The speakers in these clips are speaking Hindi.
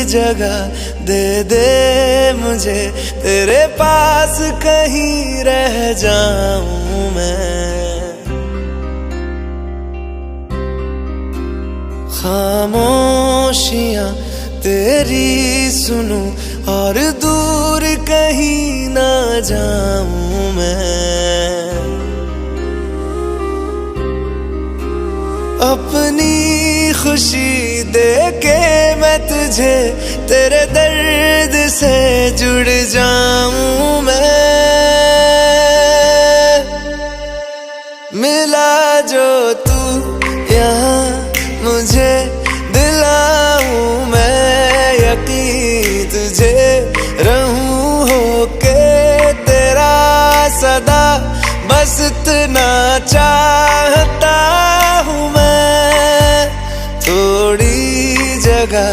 जगह दे दे मुझे, तेरे पास कहीं रह जाऊं मैं। खामोशियां तेरी सुनूं और दूर कहीं ना जाऊं मैं। अपनी खुशी दे के मैं तुझे, तेरे दर्द से जुड़ जाऊं मैं। मिला जो तू यहाँ मुझे, दिलाऊं मैं यकीन तुझे, रहूं होके तेरा सदा, बस इतना चाहता हूँ मैं। थोड़ी जगह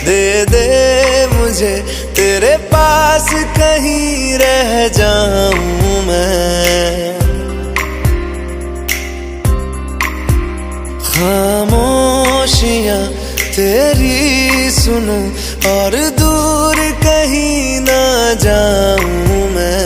दे दे मुझे, तेरे पास कहीं रह जाऊं मैं। खामोशियां तेरी सुनूं और दूर कहीं ना जाऊं मैं।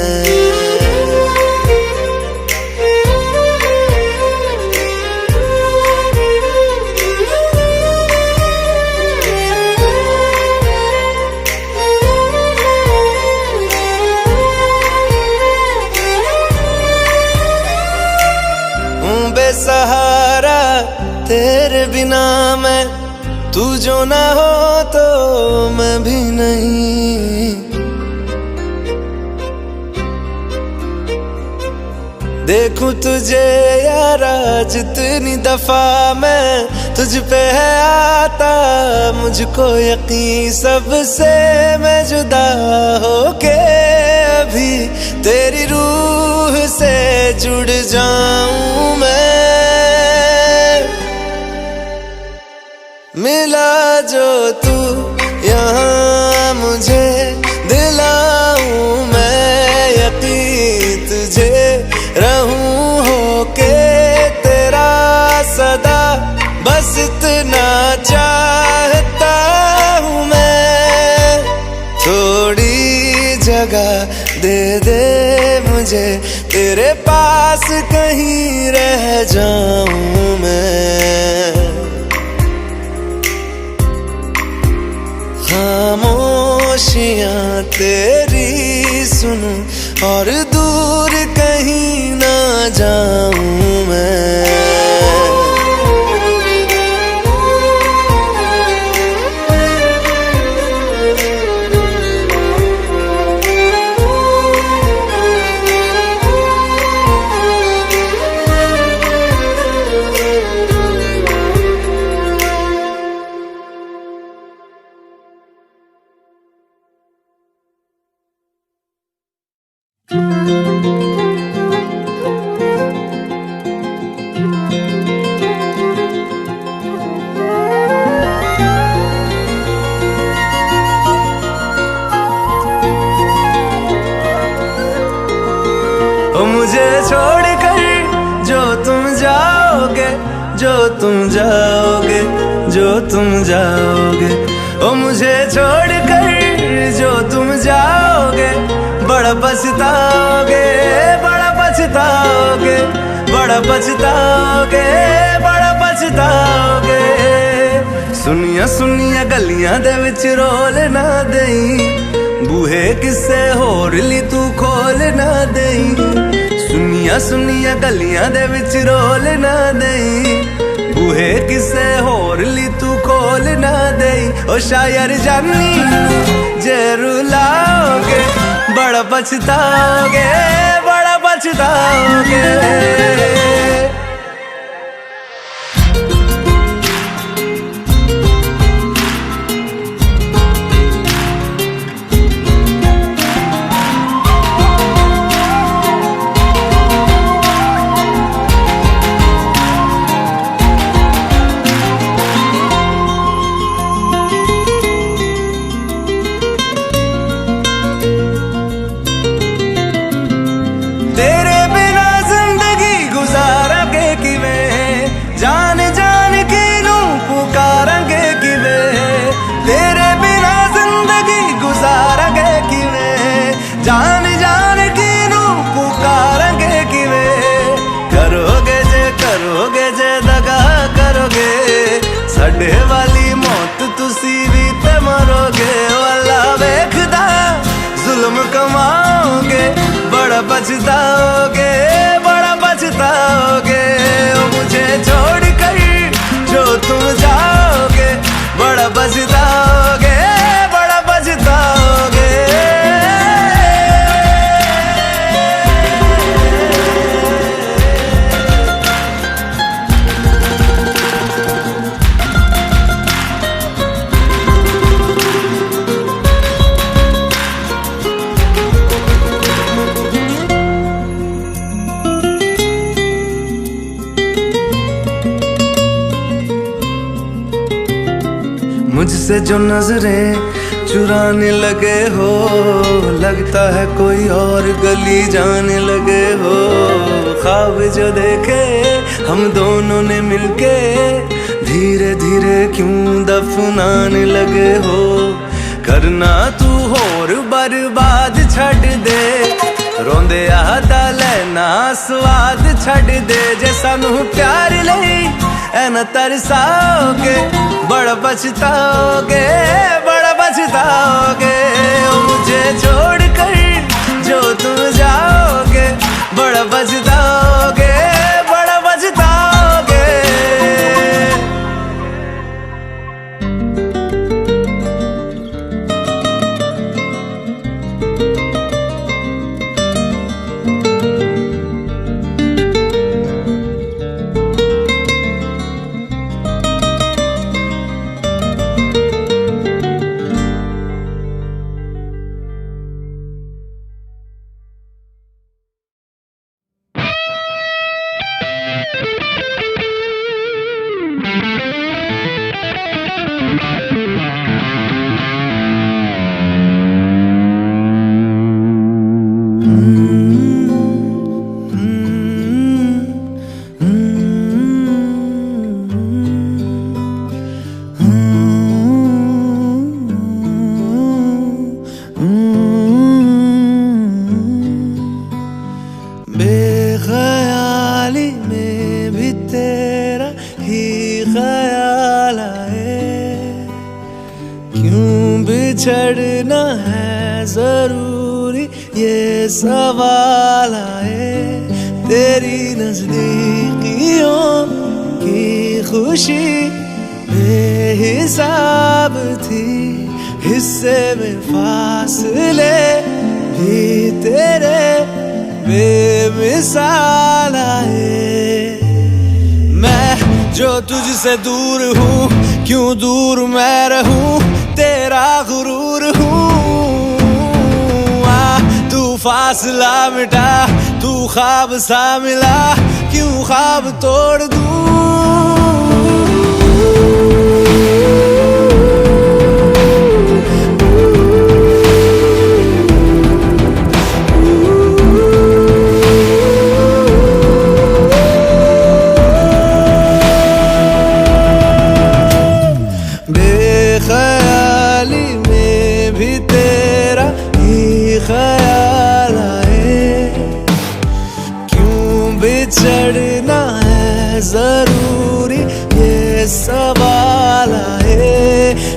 बेसहारा तेरे बिना मैं, तू जो ना हो तो मैं भी नहीं। देखूं तुझे यारा जितनी दफा मैं, तुझ पे है आता मुझको यकीन, सबसे मैं जुदा होके अभी तेरी रूह से जुड़ जाऊं मैं। मिला जो तू यहाँ मुझे, दिलाऊं मैं यकीन तुझे, रहूं होके तेरा सदा, बस इतना चाहता हूँ मैं। थोड़ी जगह दे दे मुझे, तेरे पास कहीं रह जाऊं मैं। खामोशियां तेरी सुनूं और दूर कहीं ना जाऊं मैं। मुझे छोड़कर जो तुम जाओगे, जो तुम जाओगे, जो तुम जाओगे, ओ मुझे छोड़कर जो तुम जाओगे, बड़ा पछताओगे, बड़ा पछताओगे, बड़ा पछताओगे, बड़ा पछताओगे। सुनिया सुनिया गलियां दे विच रोल ना देई, बूहे किसे होर ली तू खोल ना देई। सुनिया सुनिया गलियां दे विच रोल ना देई, बूहे किसे होर ली तू खोल ना देई। ओ शायर जानी जे रुलाओगे, बड़ा पछताओगे, बड़ा पछताओगे। तेरे बिना जिंदगी गुजारा के बड़े वाली मौत तुसी भी ते मरोगे, वाला वेखदा जुल्म कमाओगे, बड़ा पछताओगे, बड़ा पछताओगे। ओ मुझे छोड़ कर जो तुम जाओगे, बड़ा पछताओगे, बड़ा पछताओगे। मुझसे जो नजरें चुराने लगे हो, लगता है कोई और गली जाने लगे हो। ख्वाब जो देखे हम दोनों ने मिलके, धीरे धीरे क्यों दफनाने लगे हो। करना तू होर बर्बाद छड़ दे, रोंदे आदा लेना स्वाद छड़ दे। जे सानू प्यार लई ऐना तरसाओगे, बड़ा पछताओगे, बड़ा पछताओगे। ओ मुझे छोड़ कर जो तुम जाओगे, बड़ा पछताओगे, बड़ा पछताओगे। बेख्याली में भी तेरा ही ख्याल आए, क्यों बिछड़ना है जरूरी ये सवाल आए। तेरी नजदीकियों की खुशी बेहिसाब थी, हिस्से में फासले भी तेरे बेमिसाल आए। मैं जो तुझसे दूर हूँ, क्यों दूर मैं रहूँ, तेरा गुरूर हूँ। तू फासला मिटा, तू ख्वाब सा मिला, क्यों ख्वाब तोड़ दूँ। बेख्याली में भी तेरा ही ख्याल आए, क्यों बिछड़ना है जरूरी ये सवाल आए।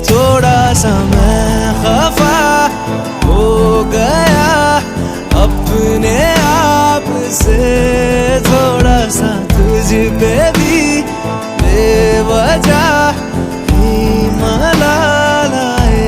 थोड़ा सा मैं खफा हो गया अपने आप से, थोड़ा सा तुझ पे भी बेवजह मलाल आए।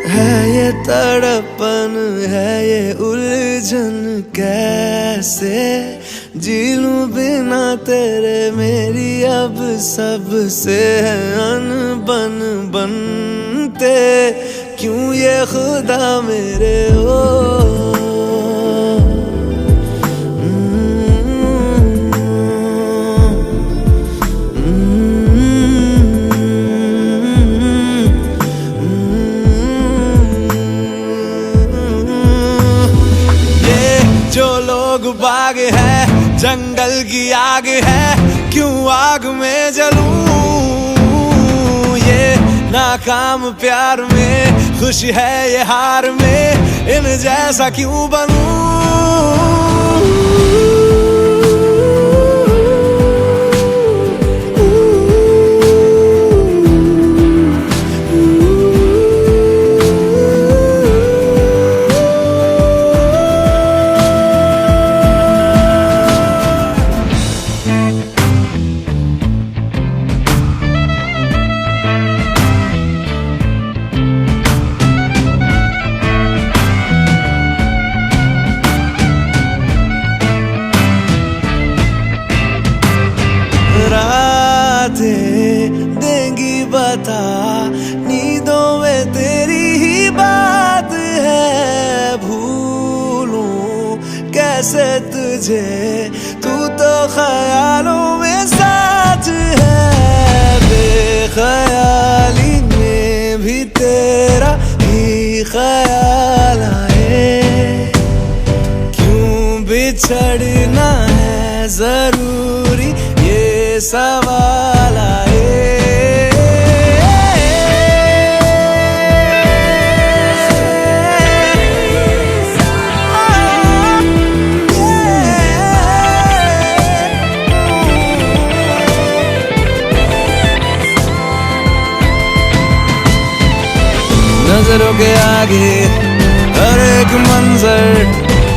है ये तड़पन, है ये उलझन, कैसे जी लूं बिना तेरे। मेरी अब सबसे है अनबन बनते, क्यों ये खुदा मेरे हो। ये जो लोग बाग आग है, जंगल की आग है, क्यों आग में जलूं। ये नाकाम प्यार में खुशी है, ये हार में इन जैसा क्यों बनूं। देंगी बता, नींदों में तेरी ही बात है। भूलूं कैसे तुझे, तू तो ख्यालों में साथ है। बेख्याली में भी तेरा ही ख्याल आए, क्यों बिछड़ना है जरूरी ये सवाल आए। नजरों के आगे हर एक मंजर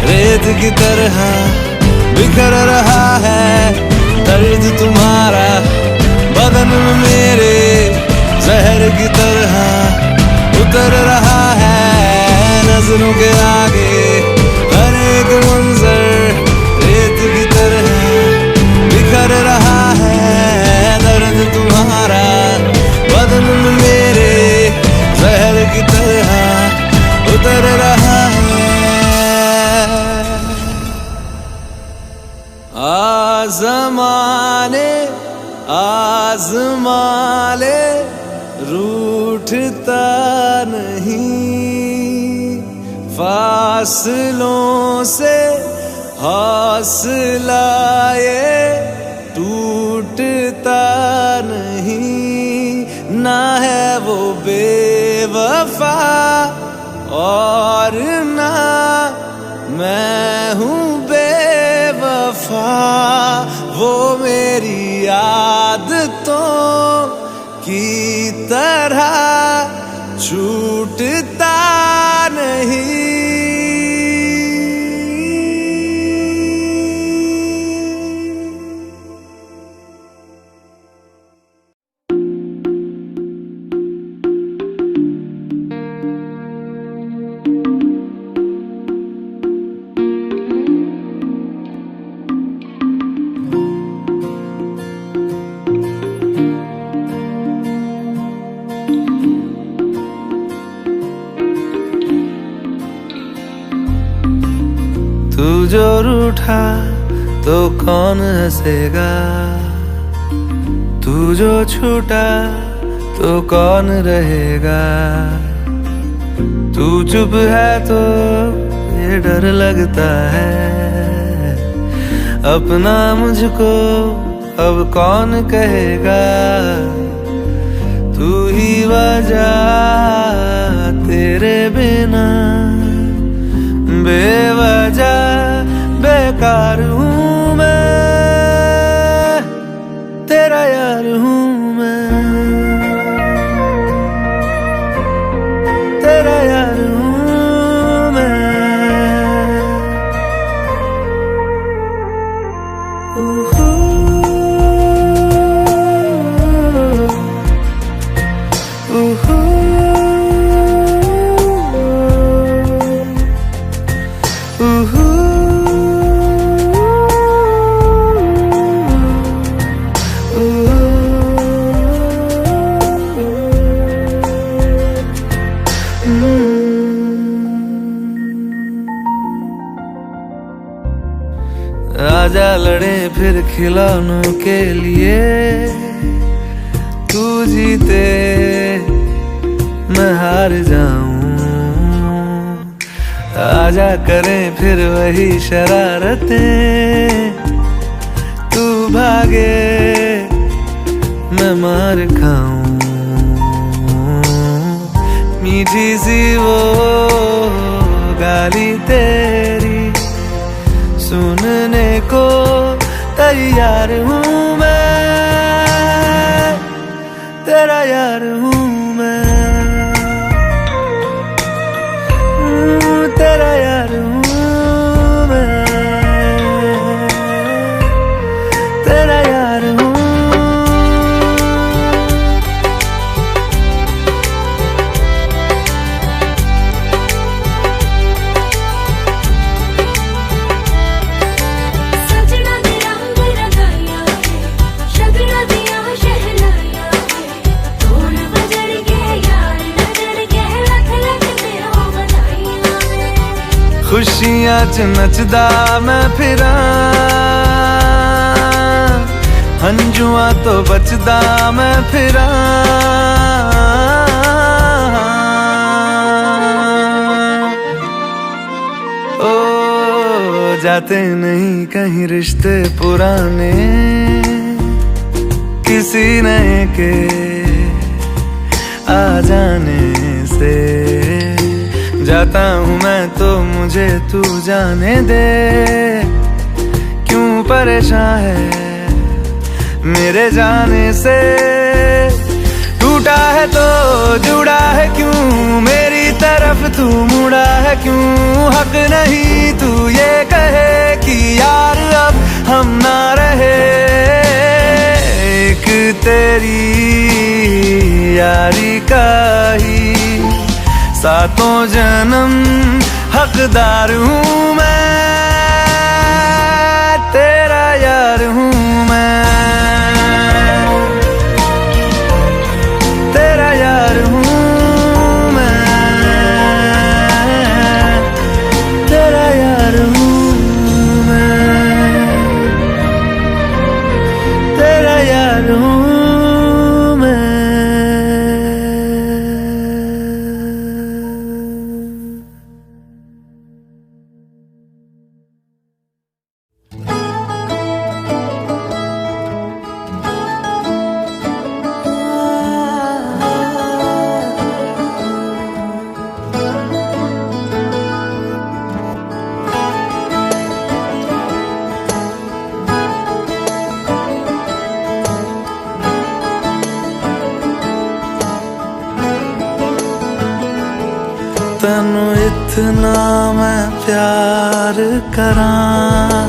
रेत की तरह बिखर रहा है। दर्द तुम्हारा बदन में मेरे जहर की तरह उतर रहा है। नजरों के आगे हर एक मंजर रेत की तरह बिखर रहा है। दर्द तुम्हारा बदन में मेरे जहर की तरह उतर रहा है। आज़माने आज़माले रूठता नहीं, फासलों से हौसला ये टूटता नहीं। ना है वो बेवफा और ना मैं हूँ बेवफा। वो मेरी आदतों की तरह छूटता नहीं। तू जो रूठा तो कौन हंसेगा, तू जो छूटा तो कौन रहेगा। तू चुप है तो ये डर लगता है, अपना मुझको अब कौन कहेगा। तू ही वजह, तेरे बिना बेवजह बेकार हूँ मैं, तेरा यार हूँ मैं, तेरा यार हूँ मैं। आजा लड़े फिर खिलौनों के लिए, तू जीते मैं हार जाऊं। आजा करें फिर वही शरारतें, तू भागे मैं मार खाऊं। मीठी सी वो गाली तेरी सुनने को तैयार हूँ मैं, तेरा यार हूँ मैं, तेरा यार हूँ मैं, तेरा यार हूँ। खुशियां च नचदा मैं फिरा, हंजुआ तो बचदा मैं फिरा। ओ जाते नहीं कहीं रिश्ते पुराने, किसी नए के आ जाने से जाता हूँ मैं तो मुझे तू जाने दे। क्यों परेशान है मेरे जाने से, टूटा है तो जुड़ा है क्यों मेरी तरफ तू मुड़ा है क्यों। हक नहीं तू ये कहे कि यार अब हम ना रहे, एक तेरी यारी का ही सातों जन्म हकदार हूँ मैं, तेरा यार हूँ मैं, तेरा यार हूँ मैं, तेरा यार हूँ मैं, तेरा यार हूँ। तैनू इतना मैं प्यार करां,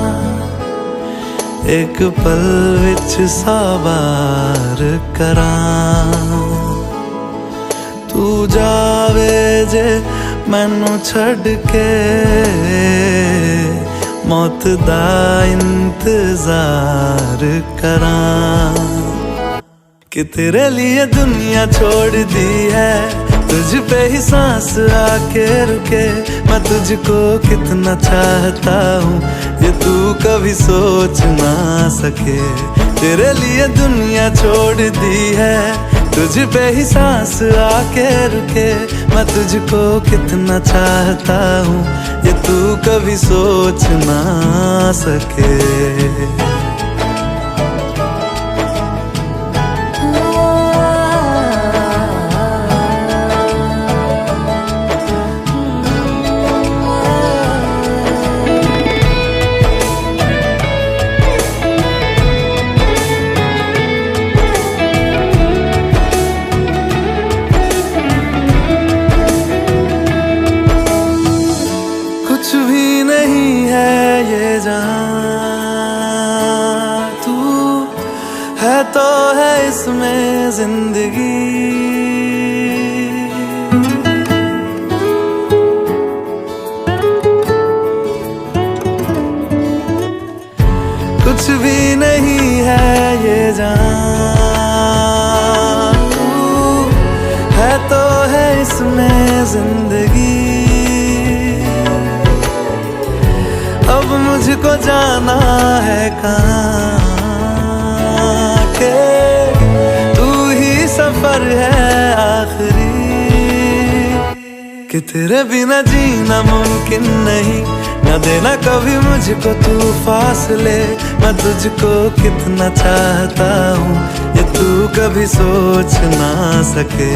एक पल विच साबार करां। तू जावे जे मैनू छड़ के, मौत दा इंतजार करां। कि तेरे लिए दुनिया छोड़ दी है, तुझ पे ही सांस आके रुके। मैं तुझको कितना चाहता हूँ ये तू कभी सोच ना सके। तेरे लिए दुनिया छोड़ दी है, तुझ पे ही सांस आके रुके। मैं तुझको कितना चाहता हूँ ये तू कभी सोच ना सके। कुछ भी नहीं है ये जहां, तू है तो है इसमें जिंदगी। कुछ भी नहीं है ये जहां, तू है तो है इसमें जिंदगी। अब मुझको जाना है कहाँ के, तू ही सफर है आखिरी। कि तेरे बिना जीना मुमकिन नहीं, न देना कभी मुझको तू फासले। मैं तुझको कितना चाहता हूँ ये तू कभी सोच ना सके।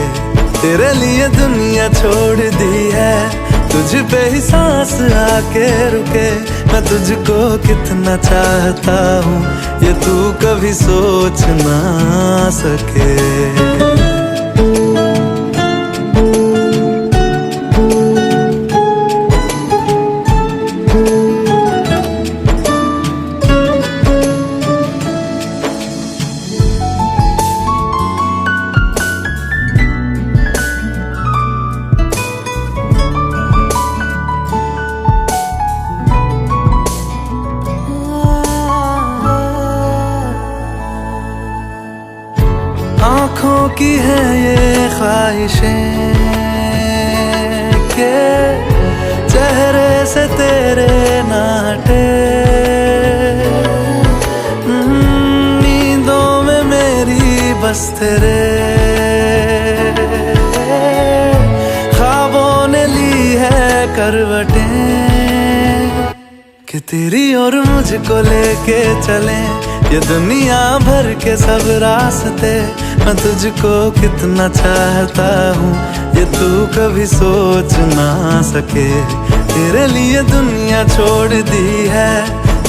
तेरे लिए दुनिया छोड़ दी है, तुझ पे ही सांस आके रुके। मैं तुझको कितना चाहता हूँ ये तू कभी सोच ना सके। आँखों की है ये ख्वाहिशें के चेहरे से तेरे ना हटे। नींदों में मेरी बस तेरे ख्वाबों ने ली है करवटें। कि तेरी और मुझको लेके चले ये दुनिया भर के सब रास्ते। मैं तुझको कितना चाहता हूँ ये तू कभी सोच ना सके। तेरे लिए दुनिया छोड़ दी है,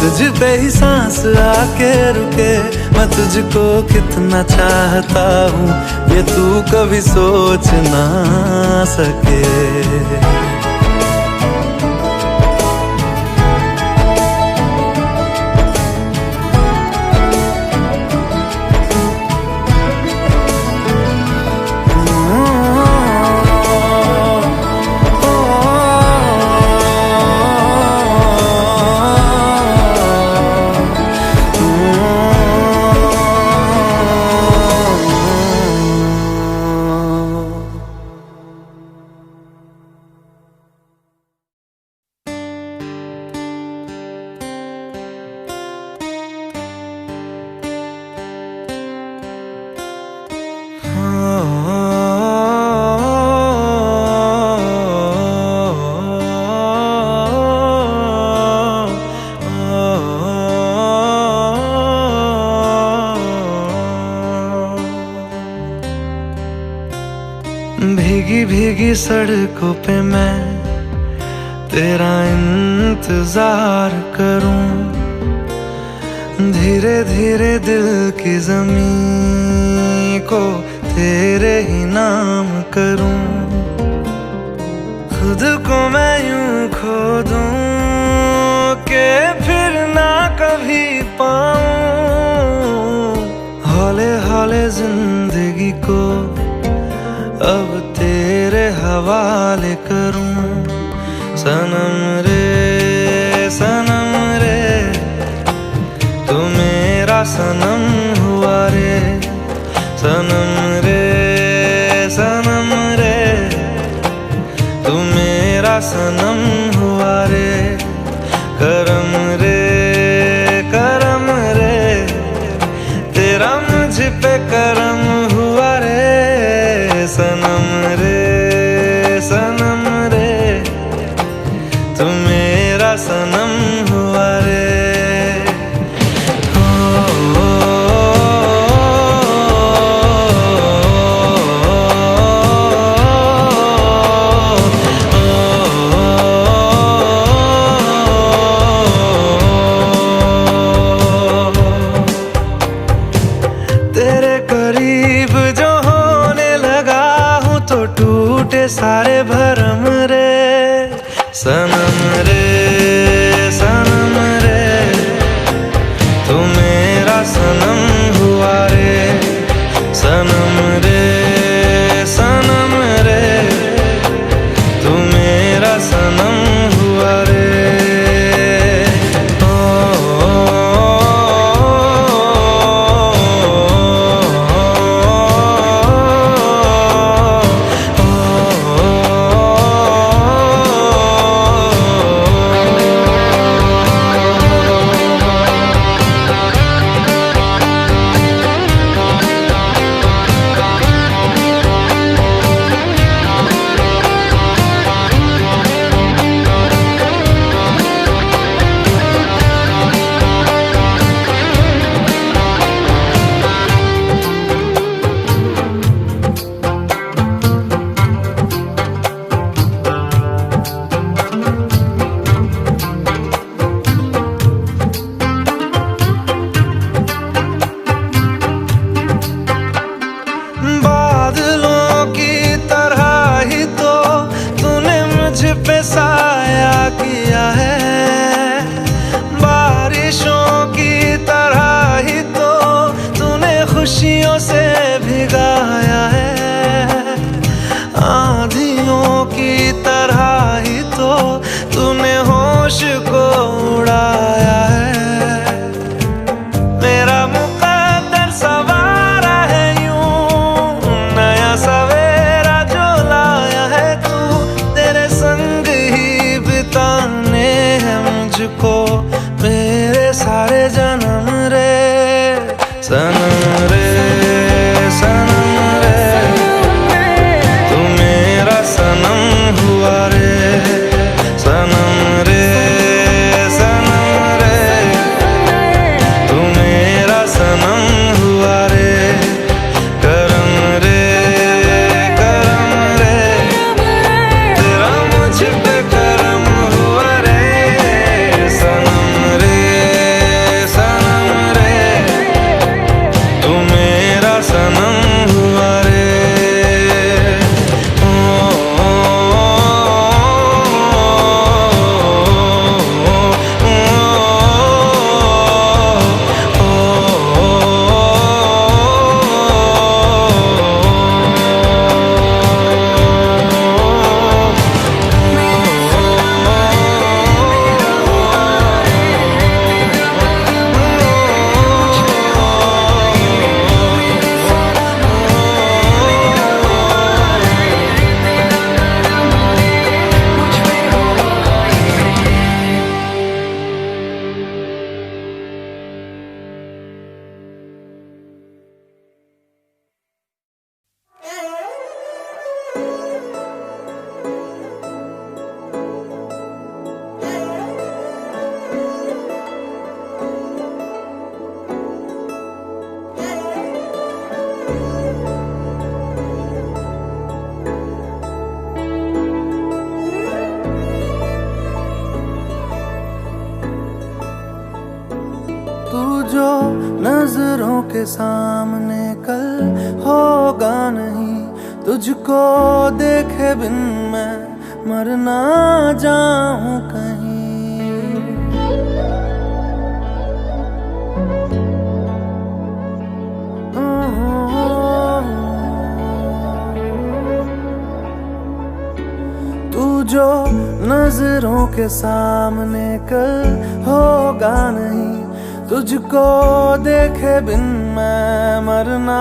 तुझ पे ही सांस आके रुके। मैं तुझको कितना चाहता हूँ ये तू कभी सोच ना सके। भीगी भीगी सड़कों पे मैं तेरा इंतजार करूं। धीरे धीरे दिल की ज़मीं को तेरे ही नाम करूं। खुद को मैं यूं खो दूं कि फिर ना कभी पाऊं। हौले हौले जिंदगी को अब तेरे हवाले करूं। सनम रे तू मेरा सनम हुआ रे। सनम रे तू मेरा सनम हुआ रे। करम रे तेरा मुझ पे करम हुआ रे। सनम रे तू मेरा सनम हुआ रे। तेरे करीब जो होने लगा हूँ तो टूटे सारे भरम रे। सनम रे तू मेरा सनम हुआ रे। सनम रे तू मेरा सनम हुआ रे। जन्म रे सनम रे सनम रे तू मेरा सनम हुआ रे सनम रे सनम रे तू मेरा सनम हुआ रे करम रे करम रे तेरा मुझ पे करम हुआ रे सनम रे सनम रे तू मेरा सनम हुआ रे तू जो नजरों के सामने कल होगा नहीं, तुझको देखे बिन मैं मर ना जाऊं कहीं। तू जो नजरों के सामने कल होगा नहीं, तुझको देखे बिन मैं मर ना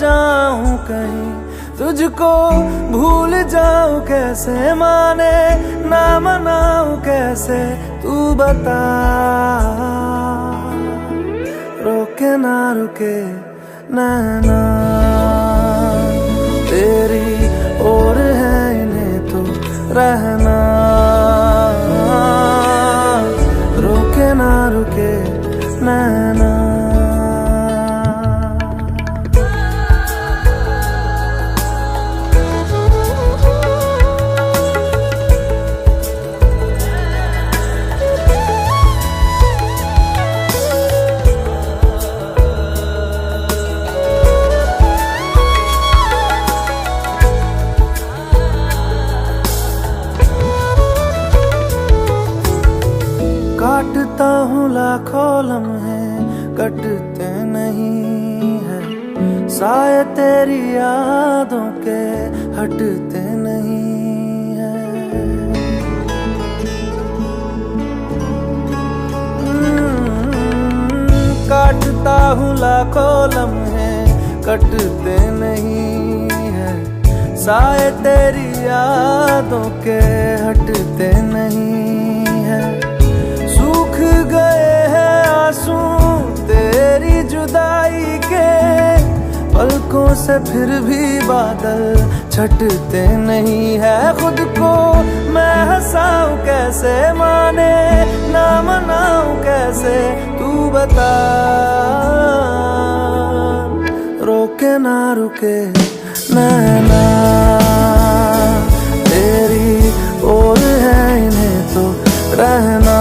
जाऊं कहीं। तुझको भूल जाऊं कैसे, माने ना मनाऊं कैसे, तू बता। रोके ना रुके नैना तेरी और है इन्हें तो रहना। रोके ना रुके नैना काटता हूँ लाखों लम्हे कटते नहीं है, साए तेरी यादों के हटते नहीं है। काटता हूँ लाखों लम्हे कटते नहीं है, साए तेरी यादों के हटते नहीं है। सूख गए हैं आंसू तेरी जुदाई के, पलकों से फिर भी बादल छटते नहीं है। खुद को मैं हंसाऊं कैसे, माने ना मनाऊं कैसे, तू बता। रोके ना रुके नैना तेरी और है इन्हें तो रहना।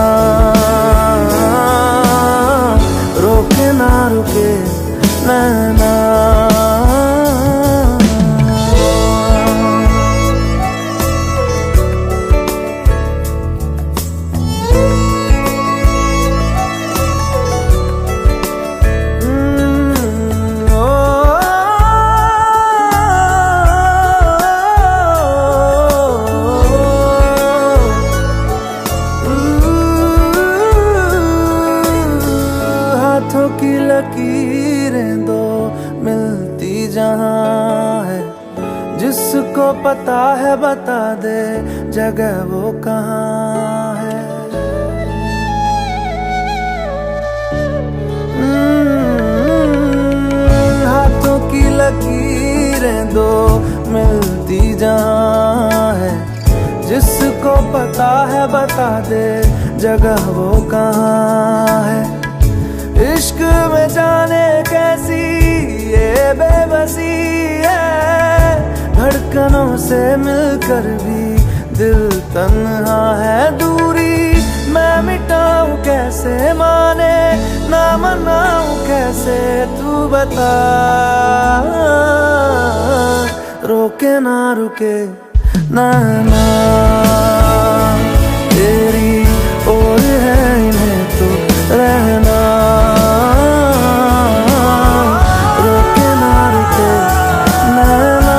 रोके ना रुके नैना की लकीरें दो मिलती जहाँ है, जिसको पता है बता दे जगह वो कहाँ है। लकीरें दो मिलती जहाँ है, जिसको पता है बता दे जगह वो कहाँ है। इश्क में जाने कैसी ये बेबसी है, धड़कनों से मिलकर भी दिल तन्हा है। दूरी मैं मिटाऊं कैसे, माने ना मनाऊं कैसे, तू बता। रोके ना रुके ना तेरी ओर है इन्हें तो रहना। रोके ना रुके नैना।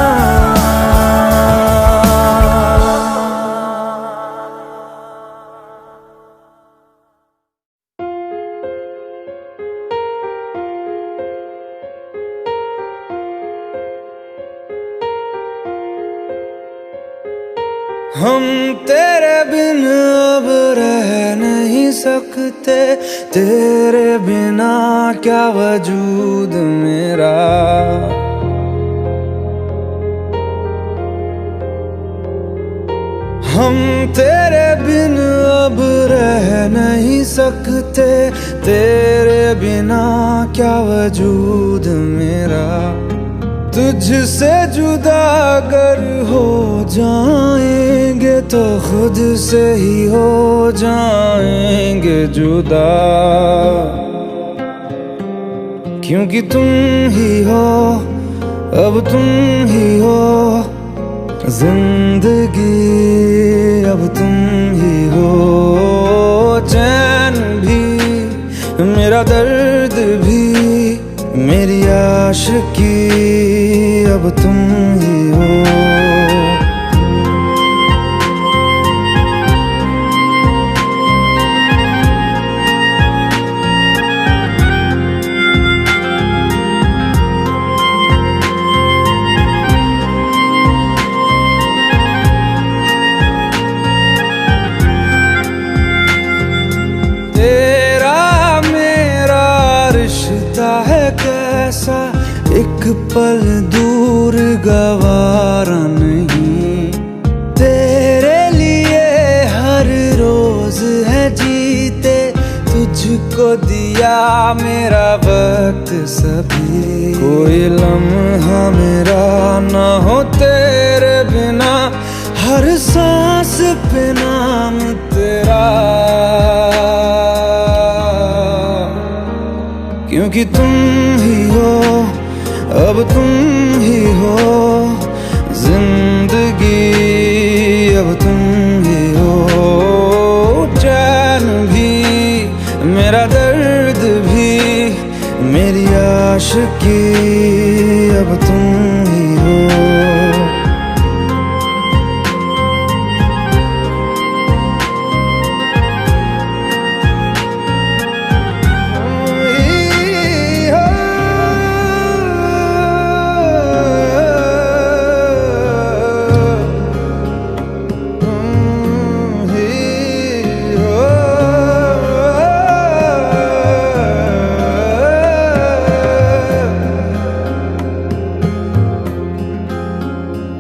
हम तेरे बिन अब रह नहीं सकते, तेरे बिना क्या वजूद मेरा। हम तेरे बिन अब रह नहीं सकते, तेरे बिना क्या वजूद मेरा। तुझसे जुदा अगर हो जाएंगे तो खुद से ही हो जाएंगे जुदा, क्योंकि तुम ही हो अब तुम ही हो जिंदगी, अब तुम ही हो। चैन भी मेरा दर्द भी मेरी आशिकी, अब तुम ही हो। तेरा मेरा रिश्ता है कैसा, एक पल दूर गवारा नहीं। तेरे लिए हर रोज है जीते, तुझको दिया मेरा वक्त सभी। कोई लम्हा मेरा ना हो तेरे बिना, हर सांस पे नाम तेरा, क्योंकि तुम ही हो अब तुम ही हो जिंदगी, अब तुम ही हो। चैन भी मेरा दर्द भी मेरी आशिकी, अब तुम ही हो।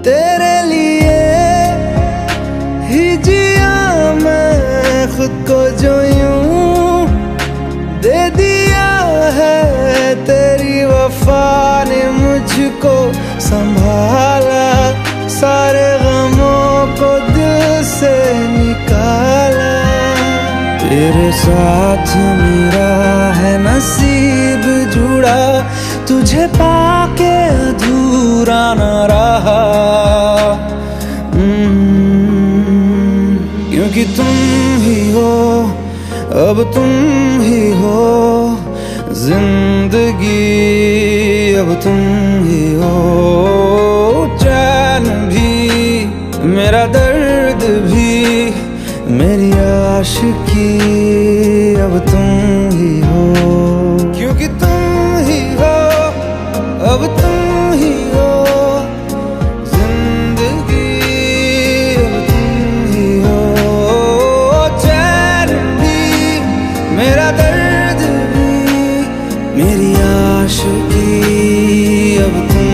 तेरे लिए ही जिया मैं खुद को, जो यूं दे दिया है तेरी वफा ने मुझको संभाला। सारे गमों को दिल से निकाला, तेरे साथ मेरा है नसीब जुड़ा, तुझे पाके अधूरा न रहा। क्योंकि तुम ही हो अब तुम ही हो जिंदगी, अब तुम ही हो। चैन भी मेरा दर्द भी मेरी आशिकी, अब तुम ही हो। क्योंकि तुम ही हो अब तुम ही हो जिंदगी, अब तुम ही हो। चैन भी मेरा दर्द भी मेरी आशिकी, अब तुम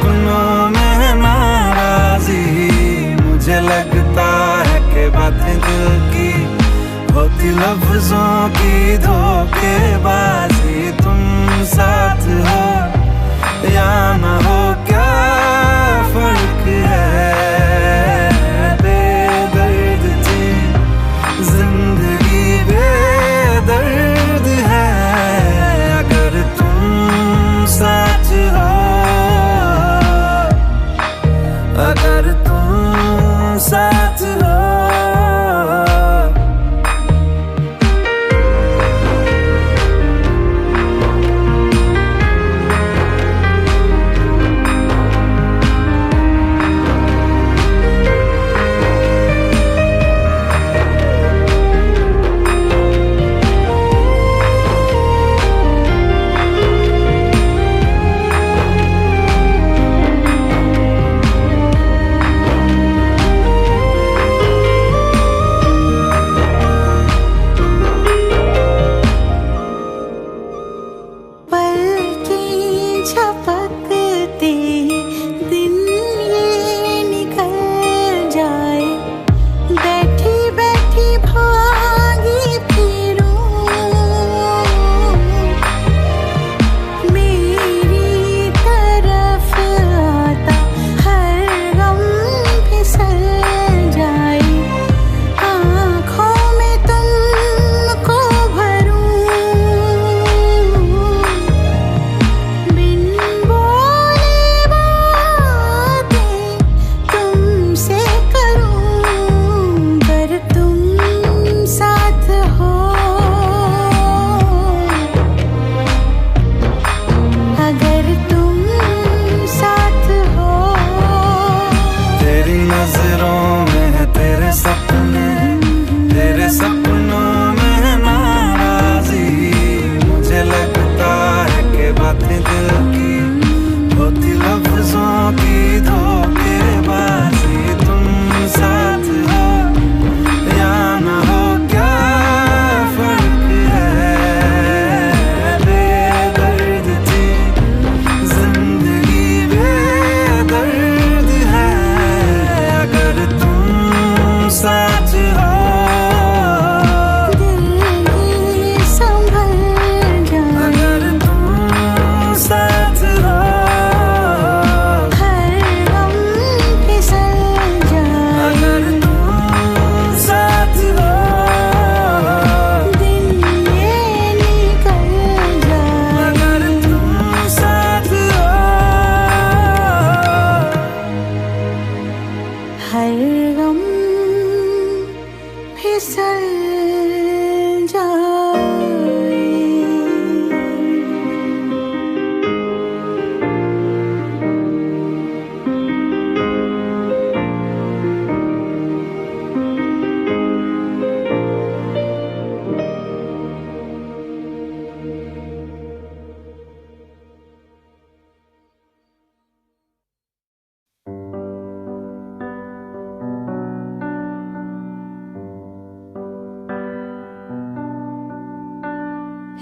सपनों में नाराजी, मुझे लगता है कि बातें दिल की होती लफ्जों की धोखेबाजी। तुम साथ हो या ना हो क्या फर्क है, बेदर्द थी जिंदगी बेदर्द है। अगर तुम साथ हो, अगर तुम साथ हो।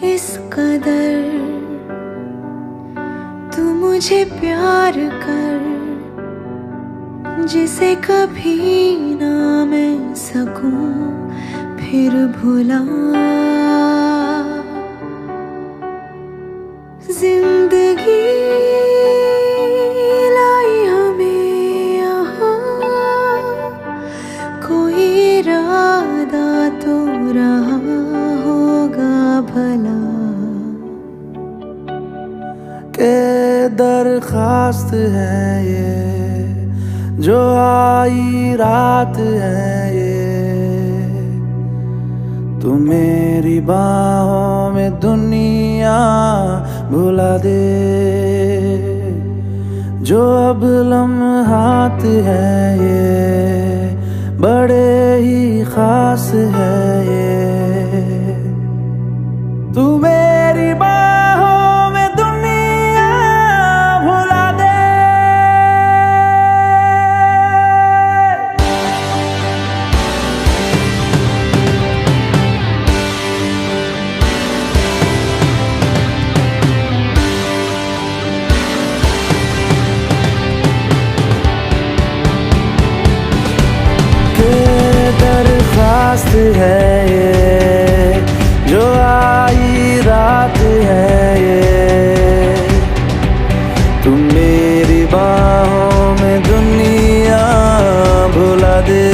इस कदर तू मुझे प्यार कर, जिसे कभी ना मैं सकूं फिर भुला। जिंदगी लाई हमें यहाँ, कोई इरादा तो रहा होगा भला। के दरखास्त है ये जो आई रात है ये, तू मेरी बाहों में दुनिया भुला दे। जो अब लम्हात है ये बड़े ही खास है ये, तू मेरी बाहों में दुनिया भुला दे। मस्त है ये, जो आई रात है ये। तू मेरी बाहों में दुनिया भुला दे,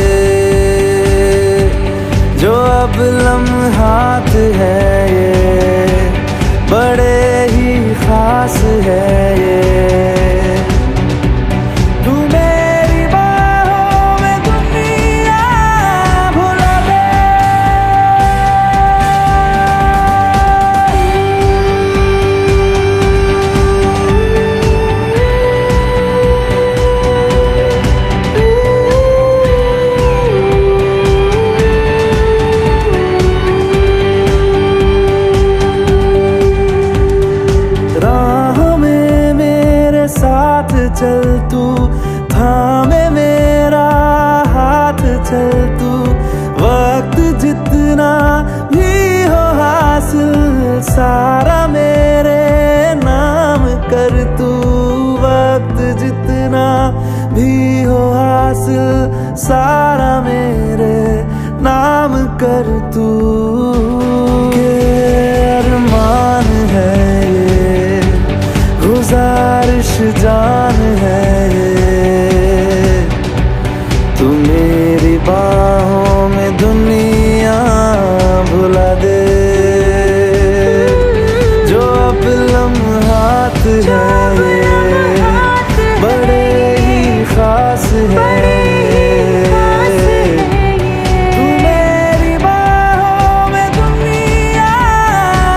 जो अब लम्हात है ये, बड़े ही खास है ये। तू मेरी बाहों में दुनिया भुला दे। राह में मेरे साथ चल तू, थामे मेरा हाथ चल तू। वक्त जितना भी हो हासिल, सारा मेरे नाम कर तू। वक्त जितना भी हो हासिल, सारा मेरे नाम कर तू। ये अरमान है ये, गुजारिश जान है ये। तू मेरी बाहों में दुनिया भुला दे, जो अब लम्हात है ये, बड़े ही खास है। तू मेरी बाहों में दुनिया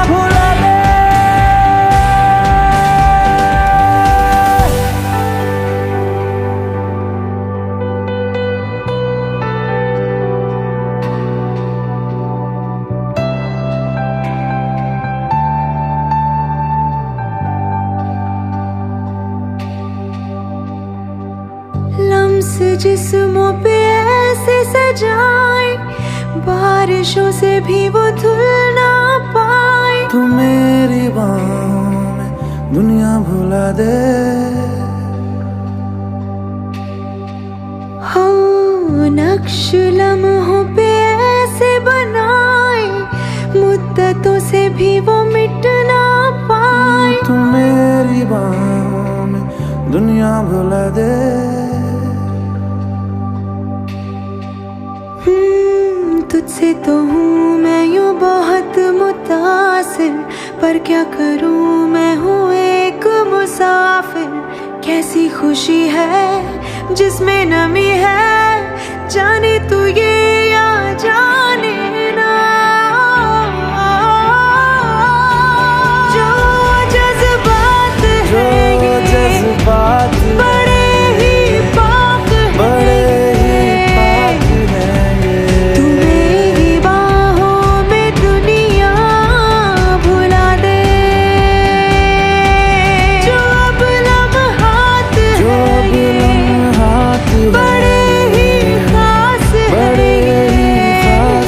भुला दे। लम्स जिस्मों पे ऐसे सजाए, बारिशों से भी वो धुल ना पाए। तू मेरी बाहों में दुनिया भुला दे। हो नक्श लम्हों पे ऐसे बनाए, मुद्दतों से भी वो मिट ना पाए। तू मेरी बाहों में दुनिया भुला दे। तुझसे तो हूँ मैं यूँ बहुत मुतासिर, पर क्या करूँ मैं हूँ एक मुसाफिर। कैसी खुशी है जिसमें नमी है, जाने तू ये या जाने ना। जो जज्बात है जो जज्बात बड़े ही पाक बड़े ही पाक है ये। तू मेरी बाहों में दुनिया भुला दे, जो अब लम्हात जो है अब ये, लम्हात है बड़े ही खास है बड़े ही ये। खास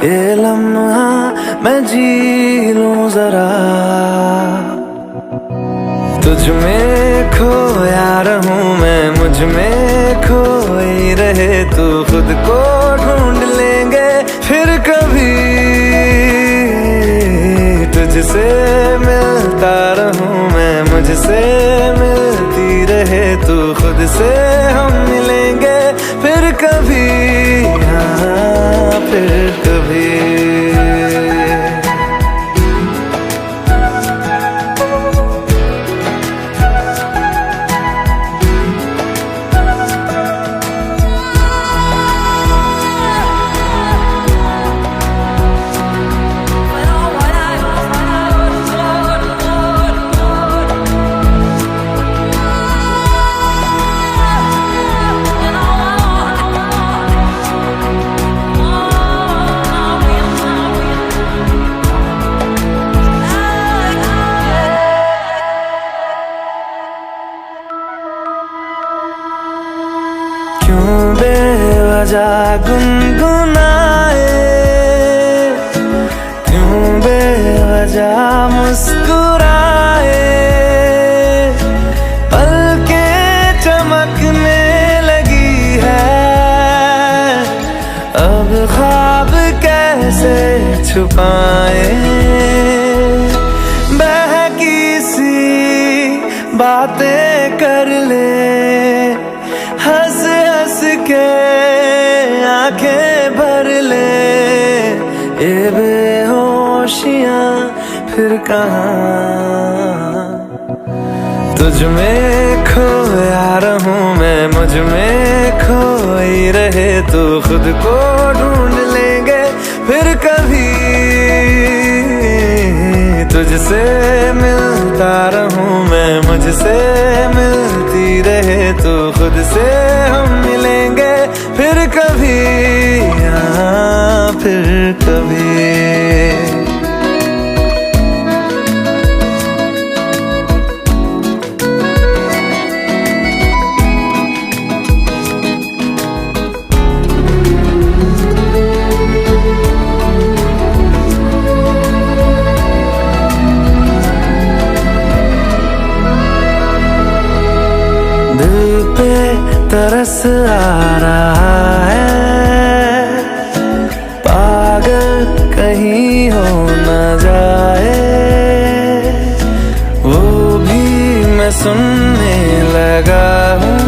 ये लम्हा मैं जी लूं जरा, तुझ में खोया रहूं मैं, मुझ में खोई रहे तू, खुद को ढूंढ लेंगे फिर कभी, तुझसे मिलता रहूं मैं, मुझसे मिलती रहे तू, खुद से हम मिलेंगे फिर कभी, हाँ फिर कभी। क्यों बेवजह गुनगुनाए, क्यों बेवजह मुस्कुराए, पलकें चमकने लगी है, अब ख्वाब कैसे छुपाए, बहकी सी बातें कर ले, हंस हंस के आंखें भर ले, ये बेहोशियां फिर कहाँ, तुझ में खोया रहूं मैं, मुझ में खोई रहे तू, खुद को ढूंढ लेंगे फिर कभी, तुझसे मिलता रहूं मैं, मुझसे मिलती रहे तू, खुद से हम मिलेंगे फिर कभी, हाँ फिर कभी। दिल पे तरस आ रहा है, पागल कहीं हो न जाए, वो भी मैं सुनने लगा हूँ,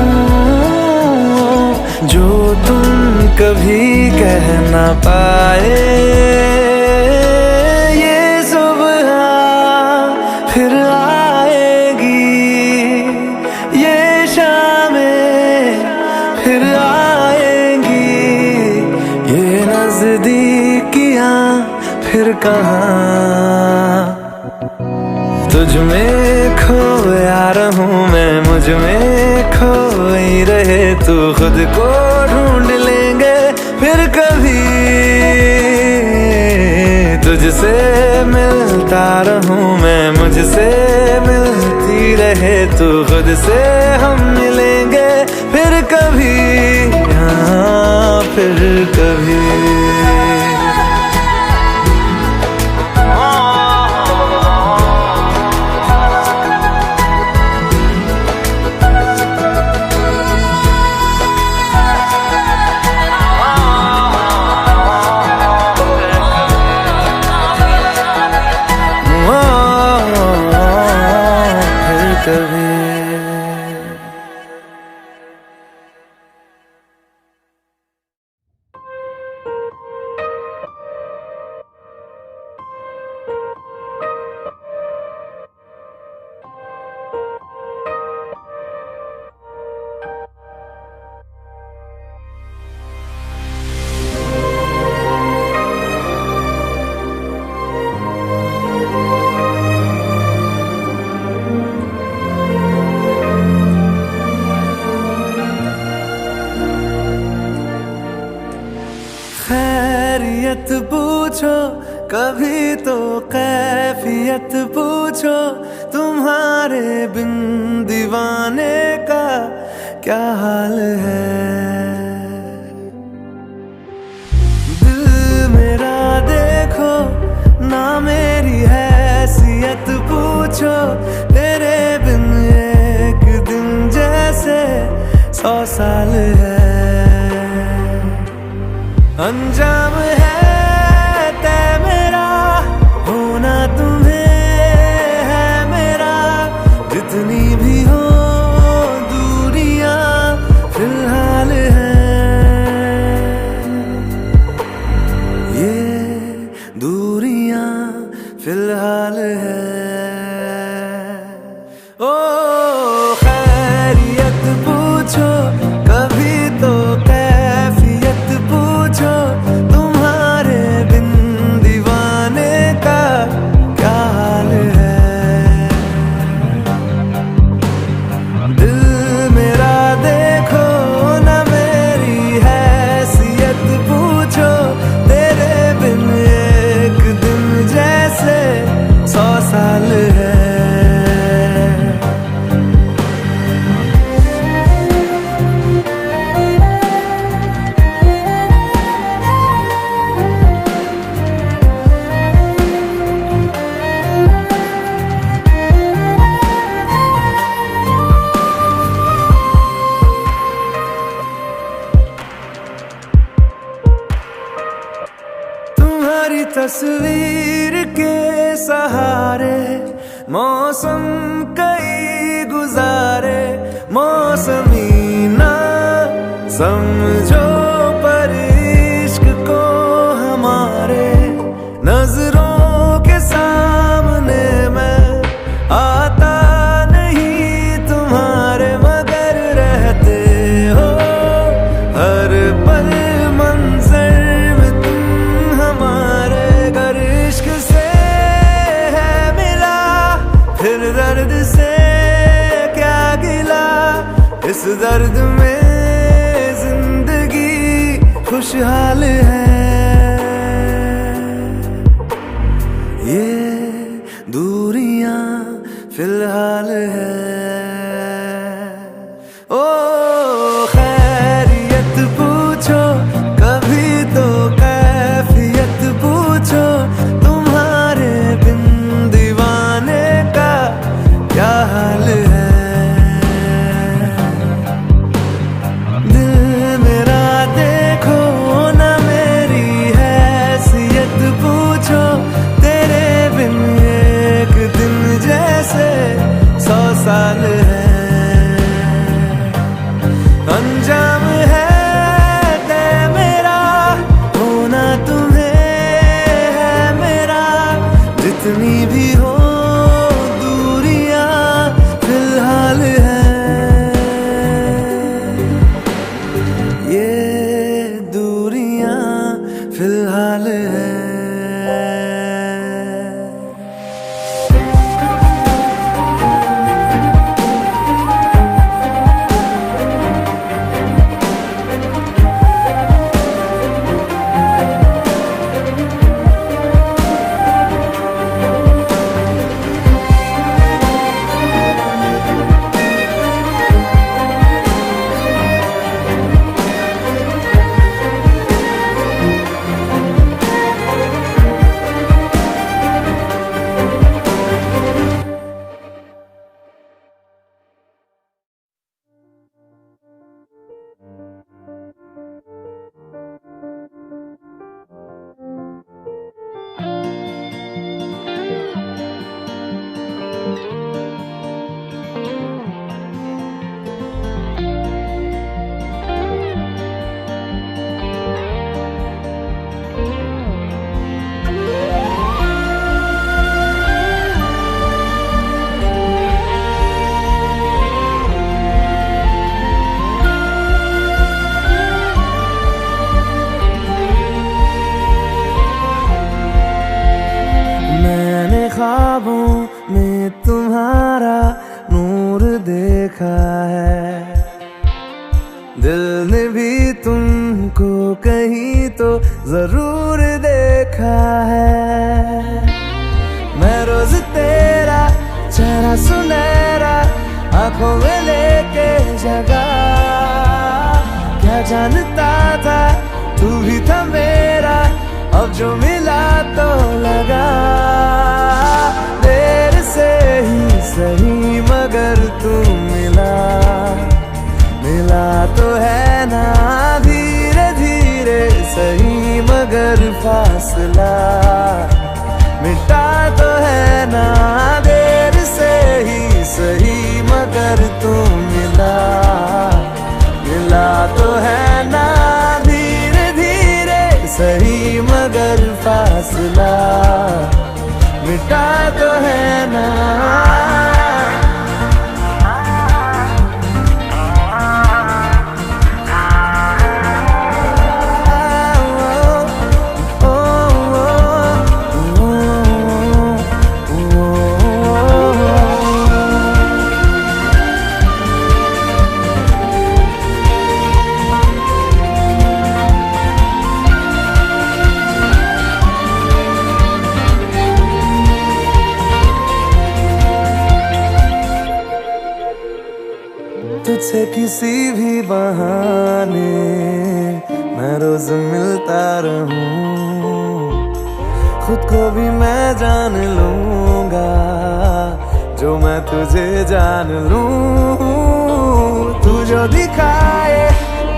जो तुम कभी कह न पाए, ये सुबह फिर आएगी, ये शामें फिर आएंगी, ये नजदीकियां फिर कहाँ, तुझ में खोया रहूं मैं, मुझ में खोई रहे तू, खुद को ढूंढ लेंगे फिर कभी, तुझसे मिलता रहूं मैं, मुझसे मिलती रहे तू, खुद से हम मिलेंगे फिर कभी, हाँ फिर कभी। खैरियत पूछो कभी तो कैफियत पूछो, तुम्हारे बिन दीवाने का क्या हाल है। दिल मेरा पूछो तेरे बिन एक दिन जैसे 100 साल है। अंजाम है तय मेरा, होना तुम्हें है मेरा। जितनी भी हो दूरियां फिलहाल है, ये दूरियां फिलहाल है। ओ खैरियत पूछो कभी तो कैफियत पूछो, तुम्हारे बिन दीवाने का क्या हाल है। दिल मेरा देखो ना मेरी हैसियत पूछो, तेरे बिन एक दिन जैसे 100 साल है। तुम्हारी तस्वीर के सहारे मौसम कई गुजारे, मौसमी ना समझो पर इश्क को हमारे। नजरों के सामने मैं आता नहीं तुम्हारे, मगर रहते हो हर पल मंजर में तुम हमारे। गर इश्क से है मिला फिर दर्द से क्या गिला, इस दर्द में जिंदगी खुशहाल है। ये दूरियां फिलहाल है। ओ खैरियत पूछो कभी तो कैफियत पूछो, तुम्हारे बिन दीवाने का क्या हाल है। दिल मेरा देखो ना मेरी हैसियत पूछो, तेरे बिन एक दिन जैसे 100 साल है। अंजाम है तय मेरा, होना तुम्हें है मेरा। जितनी भी हो दूरियां फिलहाल है, ये दूरियां फिलहाल है। ख्वाबों में तुम्हारा नूर देखा है, दिल ने भी तुमको कहीं तो जरूर देखा है। मैं रोज तेरा चेहरा सुनहरा आंखों में लेके जगा, क्या जानता था तू भी था मेरा, अब जो मिला तो लगा। देर से ही सही मगर तू मिला तो है ना धीरे धीरे सही मगर फासला मिटा तो है ना देर से ही सही मगर तू मिला तो है ना धीरे धीरे सही मगर फासला मिटा तो है ना। तुझसे किसी भी बहाने मैं रोज मिलता रहूं, खुद को भी मैं जान लूंगा जो मैं तुझे जान लूं। तू जो दिखाए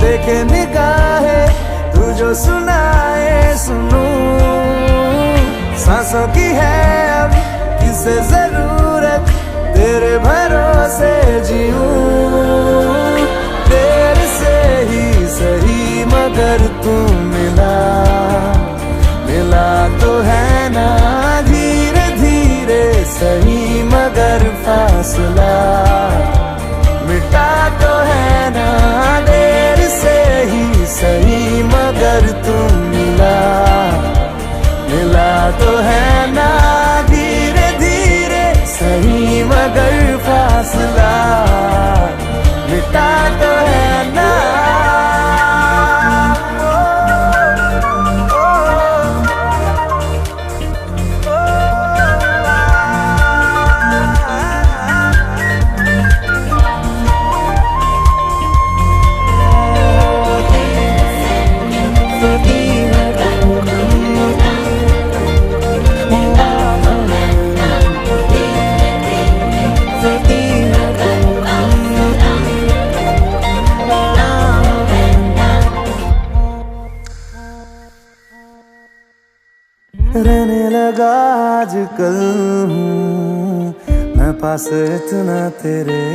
देखे निगाहे, तू जो सुनाए सुनूं, सांसों की है अब किसे जरूरत तेरे भरोसे जीऊं। देर से ही सही मगर तू मिला तो है ना धीरे धीरे सही मगर फासला मिटा तो है ना देर से ही सही मगर तू मिला तो है ना धीरे धीरे सही मगर फासला मिटा तो है ना। रहने लगा आजकल हूँ मैं पास इतना तेरे,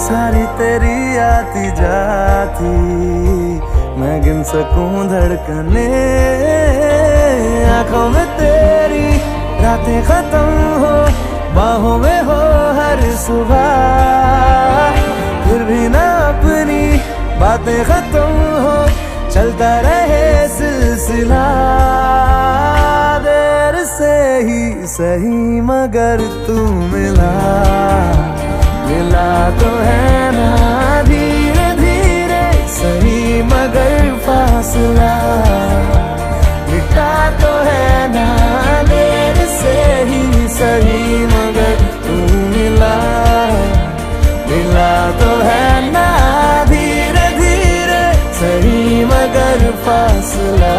सारी तेरी आती जाती मैं गिन सकूं धड़कने। आंखों में तेरी रातें खत्म हो, बाहों में हो हर सुबह, फिर भी ना अपनी बातें खत्म हो, चलता रहे सिलसिला। देर से ही सही मगर तू मिला तो है ना धीरे धीरे सही मगर फासला मिटा तो है ना देर से ही सही मगर तू मिला तो है ना धीरे धीरे सही मगर फासला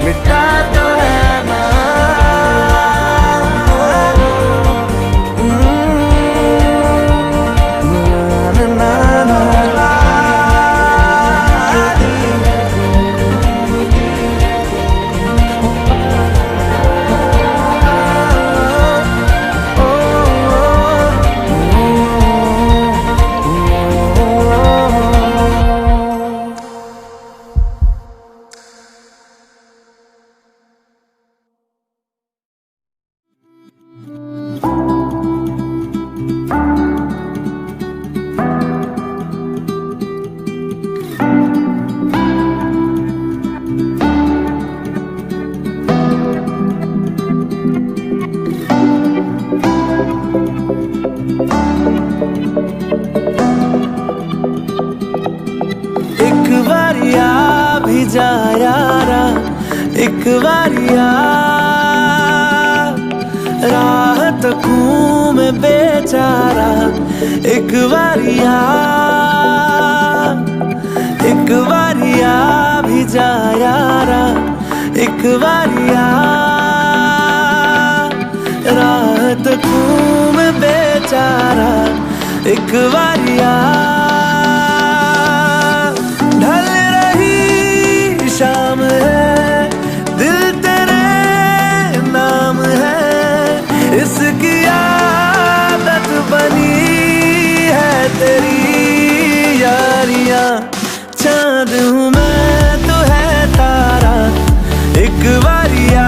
मिटा तो है ना। जा यारा एक बारिया राह तकूं मैं बेचारा, एक बारिया भी जा यारा एक बारिया हूँ मैं बेचारा एक बारिया। ढल रही शाम है, दिल तेरे नाम है, इसकी आदत बनी है तेरी यारियां। चांद हूँ मैं तो है तारा एक बारिया,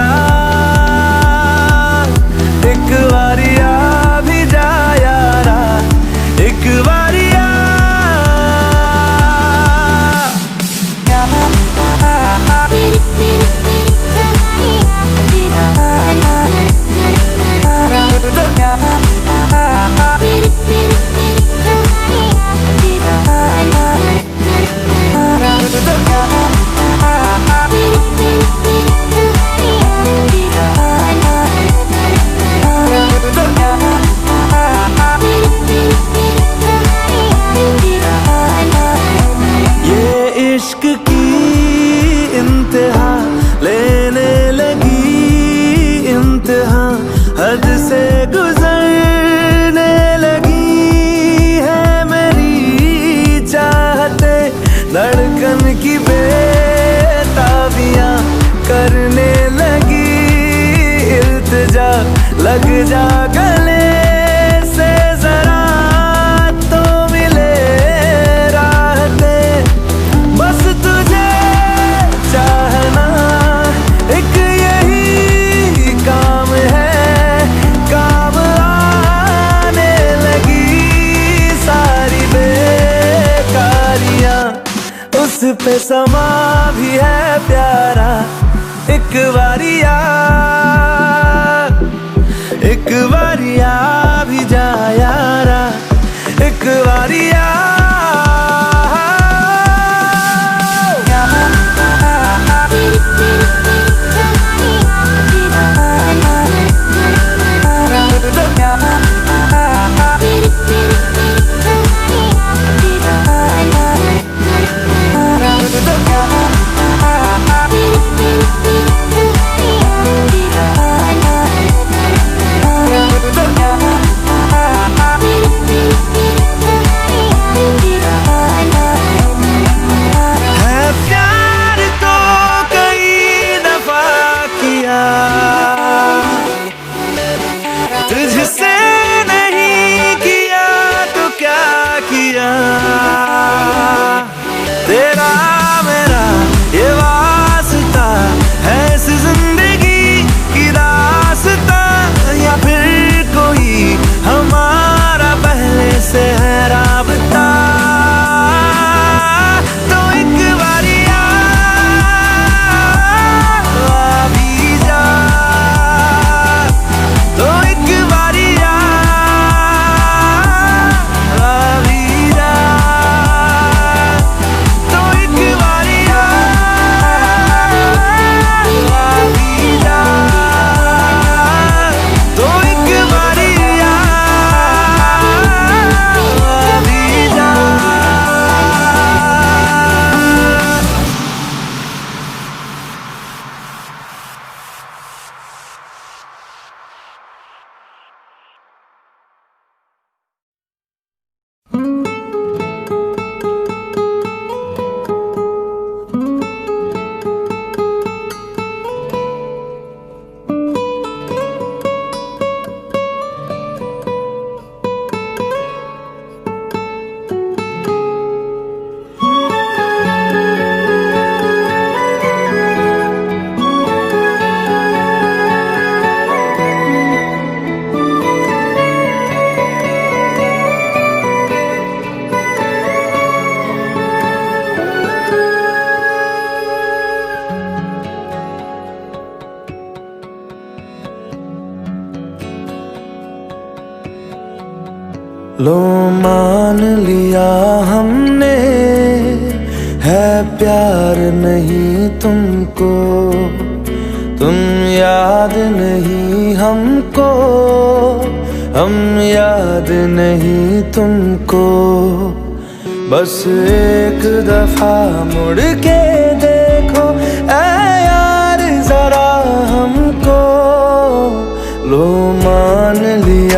एक बारिया भी जा यारा, एक बारिया। ये इश्क की इंतहा लेने लगी, इंतहा हद से गुजरने लगी है मेरी चाहते। धड़कन की बेताबियां करने लगी इल्तिजा, लग जा गले से जरा तो मिले राहते। बस तुझे चाहना एक यही काम है, काम आने लगी सारी बेकारियां। उस पे समा भी है प्यारा एक बारिया, एक बारिया भी जा यारा, एक बारिया। तुझसे नहीं किया तो क्या किया, तेरा मेरा ये वास्ता है इस जिंदगी की दास्ता, या फिर कोई हमारा पहले से है राबता। तो एक बारिया भी जा, तो एक बारिया भी जा, तो एक बारिया भी जा, तो एक बारिया भी जा। लो मान लिया हमने है प्यार नहीं तुमको, तुम याद नहीं हमको, हम याद नहीं तुमको। बस एक दफा मुड़ के देखो ऐ यार जरा हमको। लो मान लिया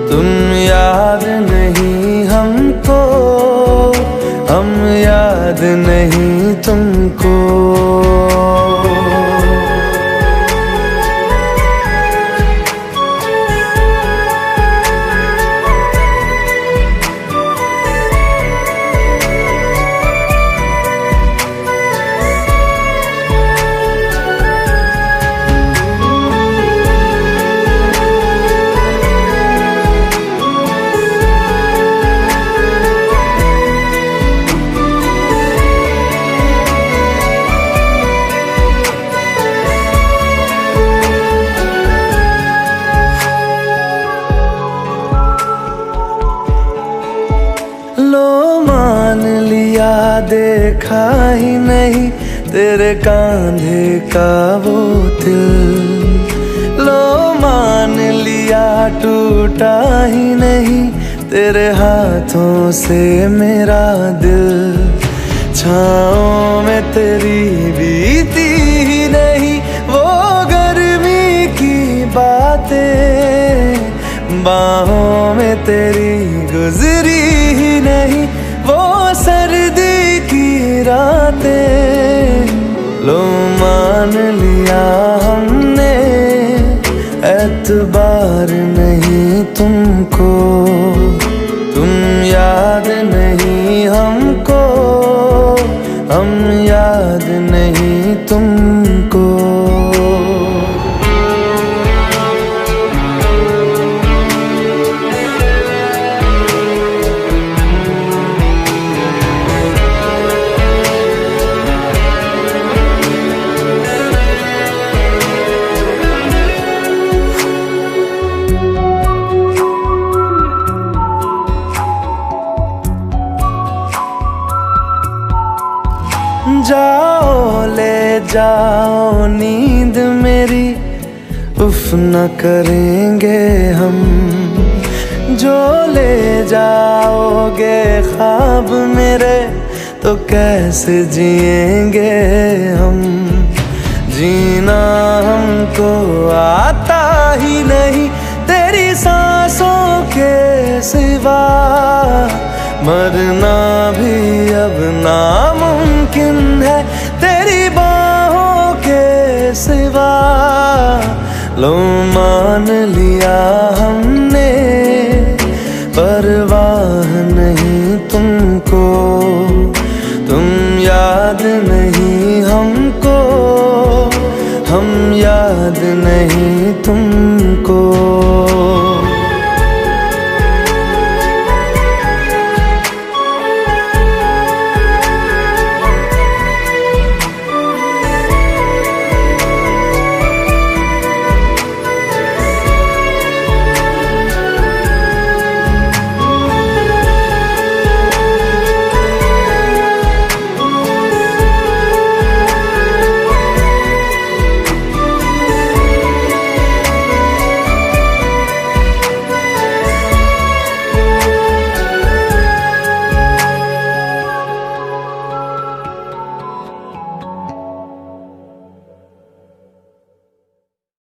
तुम याद नहीं हमको, हम याद नहीं तुमको। लो मान लिया देखा ही नहीं तेरे कांधे का वो दिल। लो मान लिया टूटा ही नहीं तेरे हाथों से मेरा दिल। छाँव में तेरी बीती ही नहीं वो गर्मी की बातें, बाहों में तेरी गुजरी ही नहीं वो सर्दी की रातें। लो मान लिया हमने एतबार नहीं तुमको, तुम याद नहीं हमको, हम याद नहीं तुमको। जाओ ले जाओ नींद मेरी, उफ न करेंगे हम। जो ले जाओगे ख्वाब मेरे तो कैसे जिएंगे हम। जीना हमको आता ही नहीं तेरी सांसों के सिवा, मरना